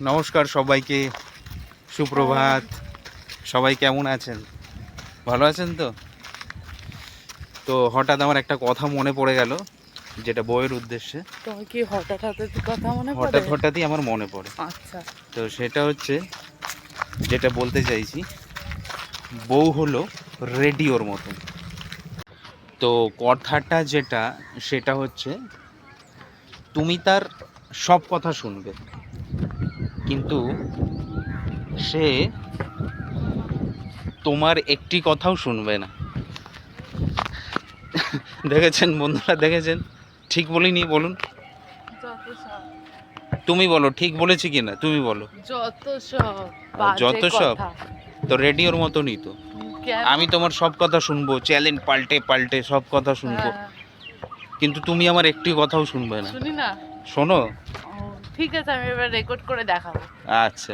নমস্কার সবাইকে, সুপ্রভাত। সবাই কেমন আছেন? ভালো আছেন তো? তো হঠাৎ আমার একটা কথা মনে পড়ে গেল, যেটা বইয়ের উদ্দেশ্যে। তোমার কি হঠাৎ কথা মনে পড়ে? হঠাৎ হঠাৎই আমার মনে পড়ে। আচ্ছা, তো সেটা হচ্ছে, যেটা বলতে চাইছি, বউ হলো রেডিওর মতো। তো কথাটা যেটা, সেটা হচ্ছে তুমি তার সব কথা শুনবে, কিন্তু সে তোমার একটি কথাও শুনবে না। দেখেছেন বন্ধুরা, দেখেছেন? ঠিক বলিনি? বলুন, যত সব তুমি বলো ঠিক বলেছি কিনা, তুমি বলো। যত সব যত বাজে সব কথা। তো রেডিওর মতনই তো। কেন? আমি তোমার সব কথা শুনবো, চ্যালেঞ্জ পাল্টে পাল্টে সব কথা শুনবো, হ্যাঁ, কিন্তু তুমি আমার একটি কথাও শুনবে না। শুনি না। শোনো। ও, ঠিক আছে, আমি এবার রেকর্ড করে দেখাবো। আচ্ছা।